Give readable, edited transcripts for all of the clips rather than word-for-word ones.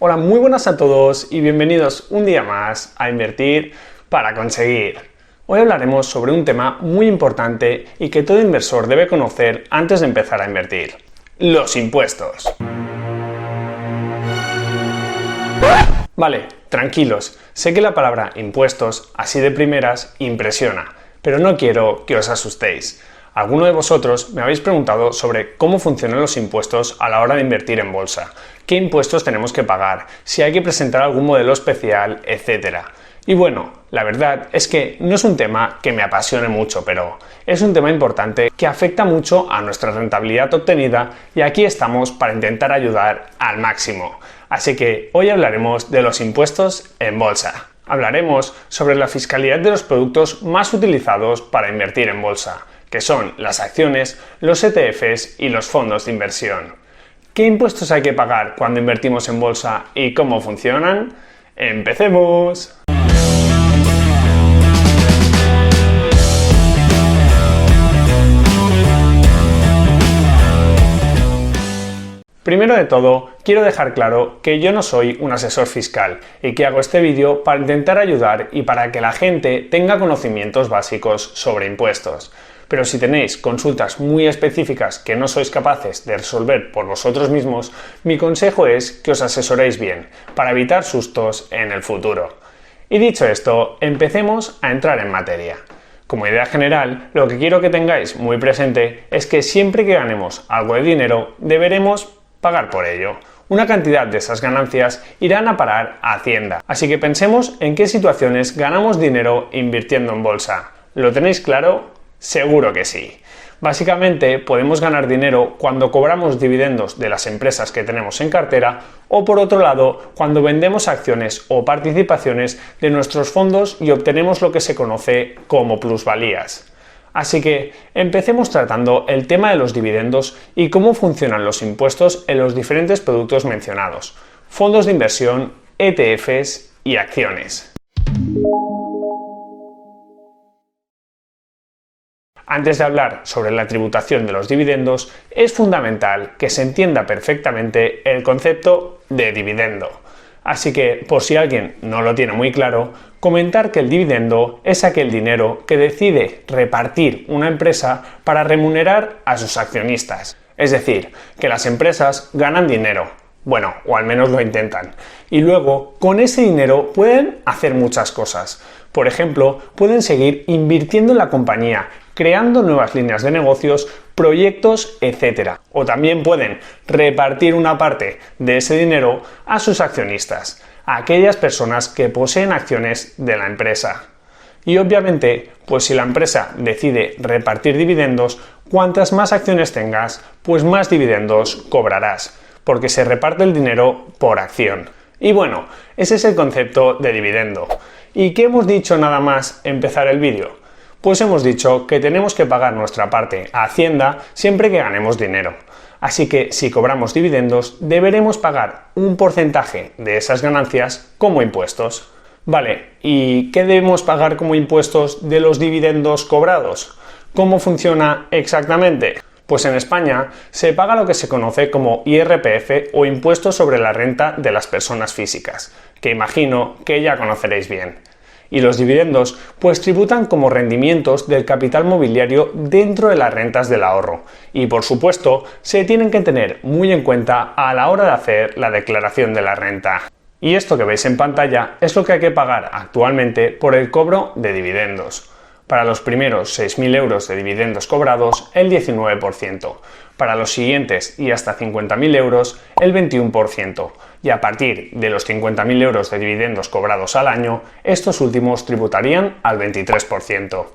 Hola, muy buenas a todos y bienvenidos un día más a Invertir para Conseguir. Hoy hablaremos sobre un tema muy importante y que todo inversor debe conocer antes de empezar a invertir: los impuestos. Vale, tranquilos, sé que la palabra impuestos, así de primeras, impresiona, pero no quiero que os asustéis. Alguno de vosotros me habéis preguntado sobre cómo funcionan los impuestos a la hora de invertir en bolsa, qué impuestos tenemos que pagar, si hay que presentar algún modelo especial, etc. Y bueno, la verdad es que no es un tema que me apasione mucho, pero es un tema importante que afecta mucho a nuestra rentabilidad obtenida y aquí estamos para intentar ayudar al máximo. Así que hoy hablaremos de los impuestos en bolsa. Hablaremos sobre la fiscalidad de los productos más utilizados para invertir en bolsa, que son las acciones, los ETFs y los fondos de inversión. ¿Qué impuestos hay que pagar cuando invertimos en bolsa y cómo funcionan? ¡Empecemos! Primero de todo, quiero dejar claro que yo no soy un asesor fiscal y que hago este vídeo para intentar ayudar y para que la gente tenga conocimientos básicos sobre impuestos. Pero si tenéis consultas muy específicas que no sois capaces de resolver por vosotros mismos, mi consejo es que os asesoréis bien, para evitar sustos en el futuro. Y dicho esto, empecemos a entrar en materia. Como idea general, lo que quiero que tengáis muy presente es que siempre que ganemos algo de dinero, deberemos pagar por ello. Una cantidad de esas ganancias irán a parar a Hacienda. Así que pensemos en qué situaciones ganamos dinero invirtiendo en bolsa. ¿Lo tenéis claro? Seguro que sí. Básicamente podemos ganar dinero cuando cobramos dividendos de las empresas que tenemos en cartera o, por otro lado, cuando vendemos acciones o participaciones de nuestros fondos y obtenemos lo que se conoce como plusvalías. Así que empecemos tratando el tema de los dividendos y cómo funcionan los impuestos en los diferentes productos mencionados: fondos de inversión, ETFs y acciones. Antes de hablar sobre la tributación de los dividendos, es fundamental que se entienda perfectamente el concepto de dividendo. Así que, por si alguien no lo tiene muy claro, comentar que el dividendo es aquel dinero que decide repartir una empresa para remunerar a sus accionistas. Es decir, que las empresas ganan dinero, bueno, o al menos lo intentan, y luego con ese dinero pueden hacer muchas cosas. Por ejemplo, pueden seguir invirtiendo en la compañía, creando nuevas líneas de negocios, proyectos, etc. O también pueden repartir una parte de ese dinero a sus accionistas, a aquellas personas que poseen acciones de la empresa. Y obviamente, pues si la empresa decide repartir dividendos, cuantas más acciones tengas, pues más dividendos cobrarás, porque se reparte el dinero por acción. Y bueno, ese es el concepto de dividendo. ¿Y qué hemos dicho nada más empezar el vídeo? Pues hemos dicho que tenemos que pagar nuestra parte a Hacienda siempre que ganemos dinero. Así que si cobramos dividendos, deberemos pagar un porcentaje de esas ganancias como impuestos. Vale, ¿y qué debemos pagar como impuestos de los dividendos cobrados? ¿Cómo funciona exactamente? Pues en España se paga lo que se conoce como IRPF o Impuesto sobre la Renta de las Personas Físicas, que imagino que ya conoceréis bien. Y los dividendos pues tributan como rendimientos del capital mobiliario dentro de las rentas del ahorro y, por supuesto, se tienen que tener muy en cuenta a la hora de hacer la declaración de la renta. Y esto que veis en pantalla es lo que hay que pagar actualmente por el cobro de dividendos. Para los primeros 6.000 euros de dividendos cobrados, el 19%. Para los siguientes y hasta 50.000 euros, el 21%. Y a partir de los 50.000 euros de dividendos cobrados al año, estos últimos tributarían al 23%.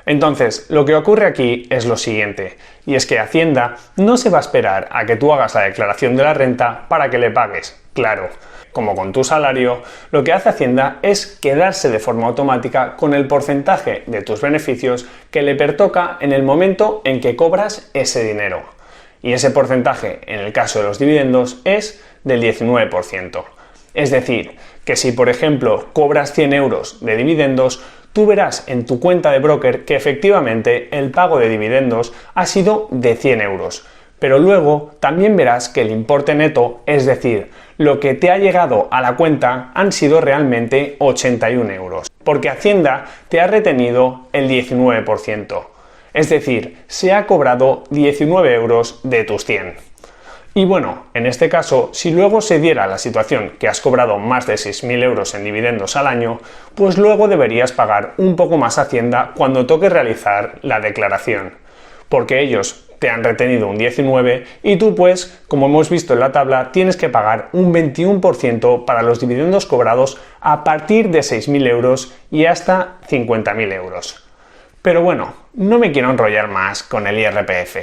Entonces, lo que ocurre aquí es lo siguiente, y es que Hacienda no se va a esperar a que tú hagas la declaración de la renta para que le pagues, claro. Como con tu salario, lo que hace Hacienda es quedarse de forma automática con el porcentaje de tus beneficios que le pertoca en el momento en que cobras ese dinero. Y ese porcentaje, en el caso de los dividendos, es del 19%. Es decir, que si por ejemplo cobras 100 euros de dividendos, tú verás en tu cuenta de broker que efectivamente el pago de dividendos ha sido de 100 euros. pero luego también verás que el importe neto, es decir, lo que te ha llegado a la cuenta, han sido realmente 81 euros, porque Hacienda te ha retenido el 19%, es decir, se ha cobrado 19 euros de tus 100. Y bueno, en este caso, si luego se diera la situación que has cobrado más de 6.000 euros en dividendos al año, pues luego deberías pagar un poco más a Hacienda cuando toque realizar la declaración, porque ellos te han retenido un 19 y tú pues, como hemos visto en la tabla, tienes que pagar un 21% para los dividendos cobrados a partir de 6.000 euros y hasta 50.000 euros. Pero bueno, no me quiero enrollar más con el IRPF.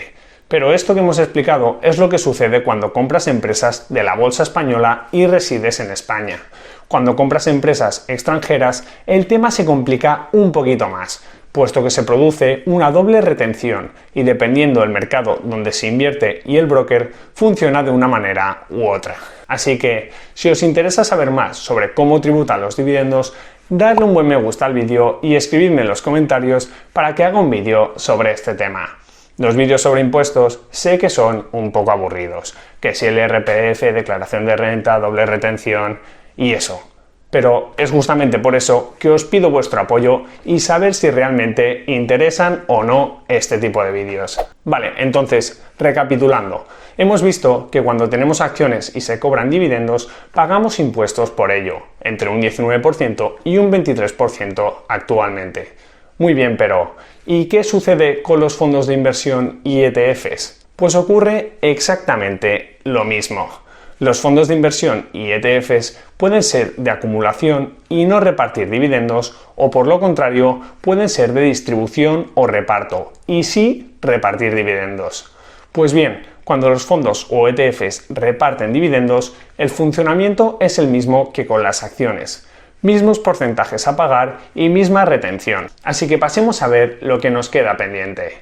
Pero esto que hemos explicado es lo que sucede cuando compras empresas de la bolsa española y resides en España. Cuando compras empresas extranjeras, el tema se complica un poquito más, puesto que se produce una doble retención y dependiendo del mercado donde se invierte y el broker, funciona de una manera u otra. Así que, si os interesa saber más sobre cómo tributan los dividendos, dadle un buen me gusta al vídeo y escribidme en los comentarios para que haga un vídeo sobre este tema. Los vídeos sobre impuestos sé que son un poco aburridos, que si el IRPF, declaración de renta, doble retención y eso. Pero es justamente por eso que os pido vuestro apoyo y saber si realmente interesan o no este tipo de vídeos. Vale, entonces, recapitulando, hemos visto que cuando tenemos acciones y se cobran dividendos, pagamos impuestos por ello, entre un 19% y un 23% actualmente. Muy bien, pero ¿y qué sucede con los fondos de inversión y ETFs? Pues ocurre exactamente lo mismo. Los fondos de inversión y ETFs pueden ser de acumulación y no repartir dividendos, o por lo contrario, pueden ser de distribución o reparto y sí repartir dividendos. Pues bien, cuando los fondos o ETFs reparten dividendos, el funcionamiento es el mismo que con las acciones. Mismos porcentajes a pagar y misma retención. Así que pasemos a ver lo que nos queda pendiente.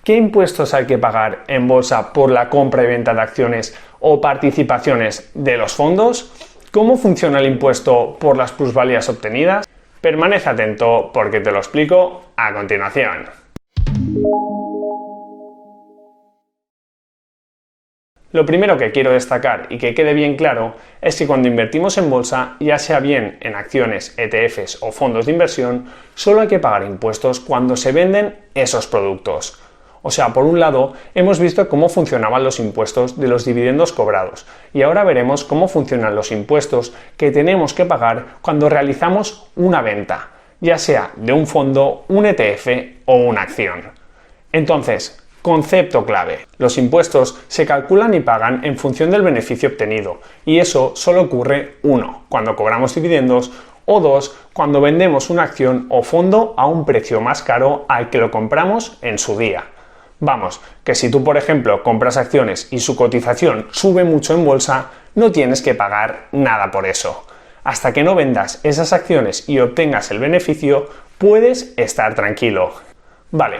¿Qué impuestos hay que pagar en bolsa por la compra y venta de acciones o participaciones de los fondos? ¿Cómo funciona el impuesto por las plusvalías obtenidas? Permanece atento porque te lo explico a continuación. Lo primero que quiero destacar y que quede bien claro es que cuando invertimos en bolsa, ya sea bien en acciones, ETFs o fondos de inversión, solo hay que pagar impuestos cuando se venden esos productos. O sea, por un lado, hemos visto cómo funcionaban los impuestos de los dividendos cobrados y ahora veremos cómo funcionan los impuestos que tenemos que pagar cuando realizamos una venta, ya sea de un fondo, un ETF o una acción. Entonces, concepto clave. Los impuestos se calculan y pagan en función del beneficio obtenido, y eso solo ocurre 1. Cuando cobramos dividendos, o 2. Cuando vendemos una acción o fondo a un precio más caro al que lo compramos en su día. Vamos, que si tú por ejemplo compras acciones y su cotización sube mucho en bolsa, no tienes que pagar nada por eso. Hasta que no vendas esas acciones y obtengas el beneficio, puedes estar tranquilo. Vale,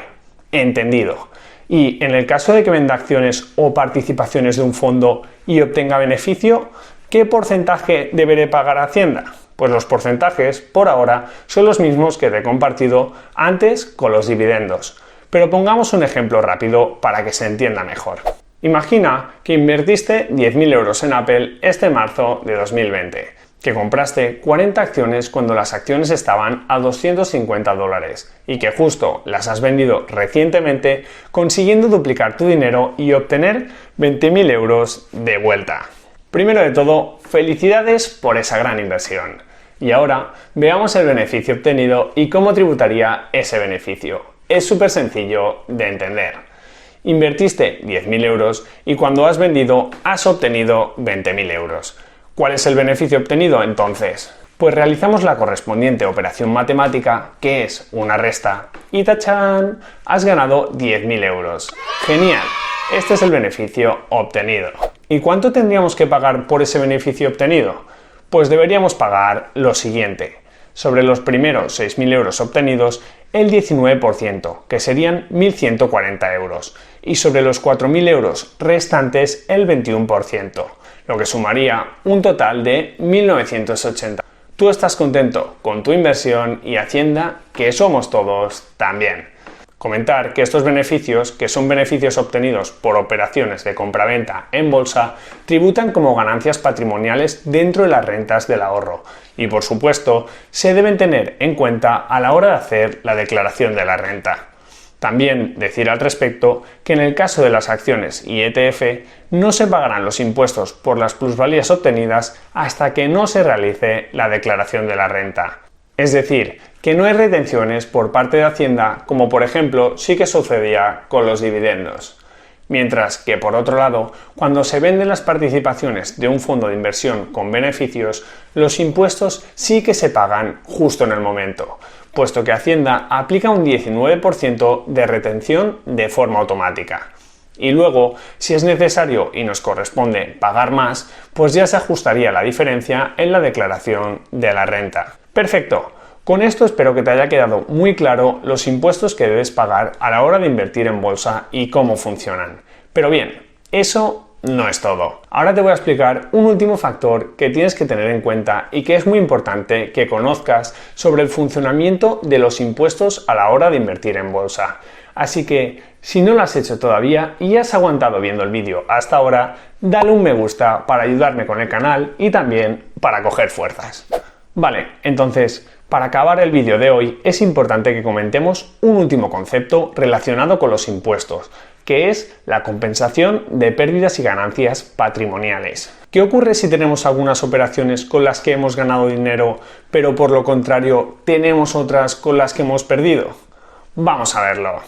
entendido. Y en el caso de que venda acciones o participaciones de un fondo y obtenga beneficio, ¿qué porcentaje deberé pagar a Hacienda? Pues los porcentajes, por ahora, son los mismos que te he compartido antes con los dividendos. Pero pongamos un ejemplo rápido para que se entienda mejor. Imagina que invertiste 10.000 euros en Apple este marzo de 2020, que compraste 40 acciones cuando las acciones estaban a $250 y que justo las has vendido recientemente consiguiendo duplicar tu dinero y obtener 20.000 euros de vuelta. Primero de todo, felicidades por esa gran inversión. Y ahora veamos el beneficio obtenido y cómo tributaría ese beneficio. Es súper sencillo de entender. Invertiste 10.000 euros y cuando has vendido has obtenido 20.000 euros. ¿Cuál es el beneficio obtenido entonces? Pues realizamos la correspondiente operación matemática, que es una resta, y ¡tachán! Has ganado 10.000 euros. ¡Genial! Este es el beneficio obtenido. ¿Y cuánto tendríamos que pagar por ese beneficio obtenido? Pues deberíamos pagar lo siguiente. Sobre los primeros 6.000 euros obtenidos, el 19%, que serían 1.140 euros, y sobre los 4.000 euros restantes el 21%, lo que sumaría un total de 1.980. Tú estás contento con tu inversión y Hacienda, que somos todos, también. Comentar que estos beneficios, que son beneficios obtenidos por operaciones de compraventa en bolsa, tributan como ganancias patrimoniales dentro de las rentas del ahorro y, por supuesto, se deben tener en cuenta a la hora de hacer la declaración de la renta. También decir al respecto que en el caso de las acciones y ETF no se pagarán los impuestos por las plusvalías obtenidas hasta que no se realice la declaración de la renta. Es decir, que no hay retenciones por parte de Hacienda, como por ejemplo sí que sucedía con los dividendos. Mientras que, por otro lado, cuando se venden las participaciones de un fondo de inversión con beneficios, los impuestos sí que se pagan justo en el momento, puesto que Hacienda aplica un 19% de retención de forma automática. Y luego, si es necesario y nos corresponde pagar más, pues ya se ajustaría la diferencia en la declaración de la renta. Perfecto. Con esto espero que te haya quedado muy claro los impuestos que debes pagar a la hora de invertir en bolsa y cómo funcionan. Pero bien, eso no es todo. Ahora te voy a explicar un último factor que tienes que tener en cuenta y que es muy importante que conozcas sobre el funcionamiento de los impuestos a la hora de invertir en bolsa. Así que, si no lo has hecho todavía y has aguantado viendo el vídeo hasta ahora, dale un me gusta para ayudarme con el canal y también para coger fuerzas. Vale, entonces, para acabar el vídeo de hoy es importante que comentemos un último concepto relacionado con los impuestos, que es la compensación de pérdidas y ganancias patrimoniales. ¿Qué ocurre si tenemos algunas operaciones con las que hemos ganado dinero, pero por lo contrario tenemos otras con las que hemos perdido? Vamos a verlo.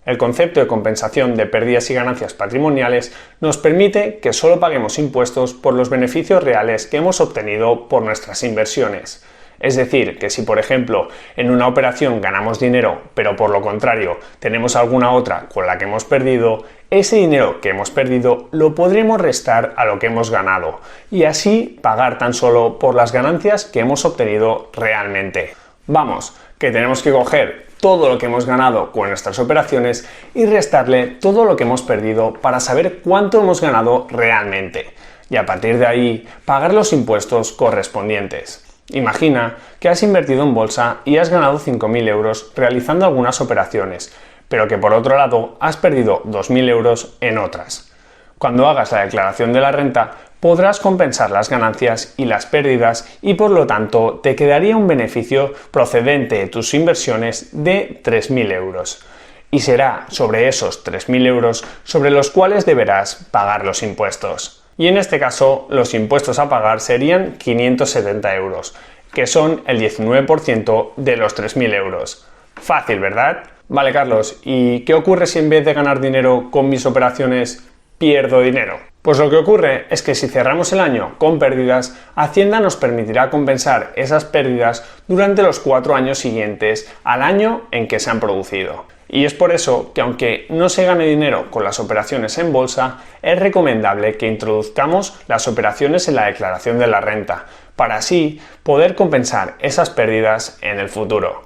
El concepto de compensación de pérdidas y ganancias patrimoniales nos permite que solo paguemos impuestos por los beneficios reales que hemos obtenido por nuestras inversiones. Es decir, que si por ejemplo en una operación ganamos dinero, pero por lo contrario tenemos alguna otra con la que hemos perdido, ese dinero que hemos perdido lo podremos restar a lo que hemos ganado y así pagar tan solo por las ganancias que hemos obtenido realmente. Vamos, que tenemos que coger todo lo que hemos ganado con nuestras operaciones y restarle todo lo que hemos perdido para saber cuánto hemos ganado realmente y a partir de ahí pagar los impuestos correspondientes. Imagina que has invertido en bolsa y has ganado 5.000 euros realizando algunas operaciones, pero que por otro lado has perdido 2.000 euros en otras. Cuando hagas la declaración de la renta, podrás compensar las ganancias y las pérdidas y por lo tanto te quedaría un beneficio procedente de tus inversiones de 3.000 euros. Y será sobre esos 3.000 euros sobre los cuales deberás pagar los impuestos. Y en este caso, los impuestos a pagar serían 570 euros, que son el 19% de los 3.000 euros. Fácil, ¿verdad? Vale, Carlos, ¿y qué ocurre si en vez de ganar dinero con mis operaciones pierdo dinero? Pues lo que ocurre es que si cerramos el año con pérdidas, Hacienda nos permitirá compensar esas pérdidas durante los 4 años siguientes al año en que se han producido. Y es por eso que aunque no se gane dinero con las operaciones en bolsa, es recomendable que introduzcamos las operaciones en la declaración de la renta, para así poder compensar esas pérdidas en el futuro.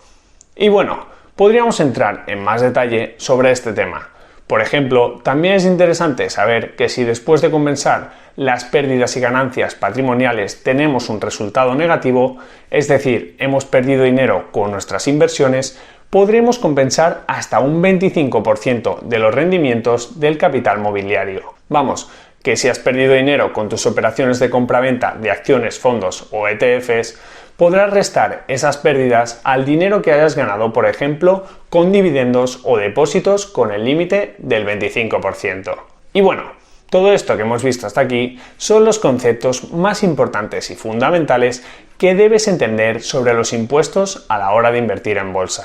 Y bueno, podríamos entrar en más detalle sobre este tema. Por ejemplo, también es interesante saber que si después de compensar las pérdidas y ganancias patrimoniales tenemos un resultado negativo, es decir, hemos perdido dinero con nuestras inversiones, podremos compensar hasta un 25% de los rendimientos del capital mobiliario. Vamos, que si has perdido dinero con tus operaciones de compraventa de acciones, fondos o ETFs, podrás restar esas pérdidas al dinero que hayas ganado, por ejemplo, con dividendos o depósitos con el límite del 25%. Y bueno, todo esto que hemos visto hasta aquí son los conceptos más importantes y fundamentales que debes entender sobre los impuestos a la hora de invertir en bolsa.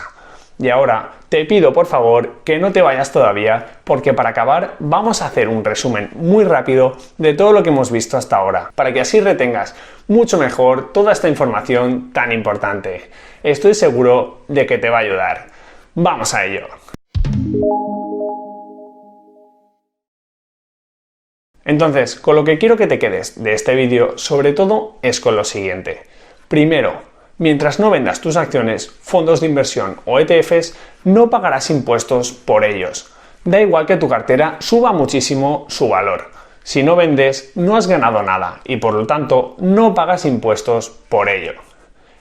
Y ahora te pido por favor que no te vayas todavía porque para acabar vamos a hacer un resumen muy rápido de todo lo que hemos visto hasta ahora, para que así retengas mucho mejor toda esta información tan importante. Estoy seguro de que te va a ayudar. ¡Vamos a ello! Entonces, con lo que quiero que te quedes de este vídeo sobre todo es con lo siguiente. Primero, mientras no vendas tus acciones, fondos de inversión o ETFs, no pagarás impuestos por ellos. Da igual que tu cartera suba muchísimo su valor. Si no vendes, no has ganado nada y por lo tanto no pagas impuestos por ello.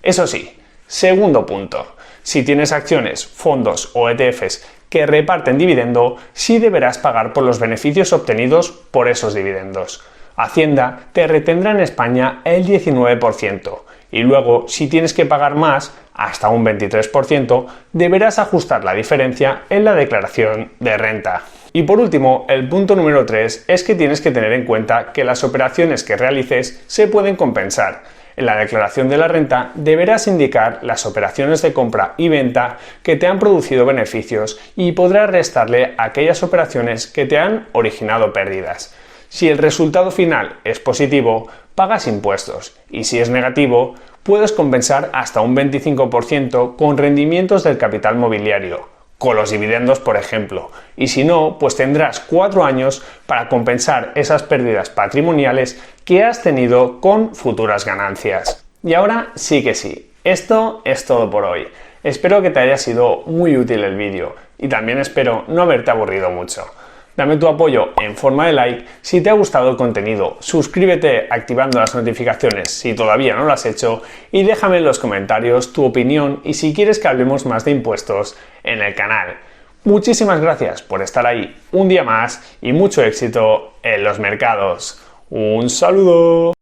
Eso sí, Segundo punto, si tienes acciones, fondos o ETFs que reparten dividendo, sí deberás pagar por los beneficios obtenidos por esos dividendos. Hacienda te retendrá en España el 19% y luego, si tienes que pagar más, hasta un 23%, deberás ajustar la diferencia en la declaración de renta. Y por último, el punto número 3 es que tienes que tener en cuenta que las operaciones que realices se pueden compensar. En la declaración de la renta deberás indicar las operaciones de compra y venta que te han producido beneficios y podrás restarle aquellas operaciones que te han originado pérdidas. Si el resultado final es positivo, pagas impuestos y si es negativo, puedes compensar hasta un 25% con rendimientos del capital mobiliario, con los dividendos por ejemplo, y si no, pues tendrás 4 años para compensar esas pérdidas patrimoniales que has tenido con futuras ganancias. Y ahora sí que sí, esto es todo por hoy. Espero que te haya sido muy útil el vídeo y también espero no haberte aburrido mucho. Dame tu apoyo en forma de like si te ha gustado el contenido, suscríbete activando las notificaciones si todavía no lo has hecho y déjame en los comentarios tu opinión y si quieres que hablemos más de impuestos en el canal. Muchísimas gracias por estar ahí un día más y mucho éxito en los mercados. ¡Un saludo!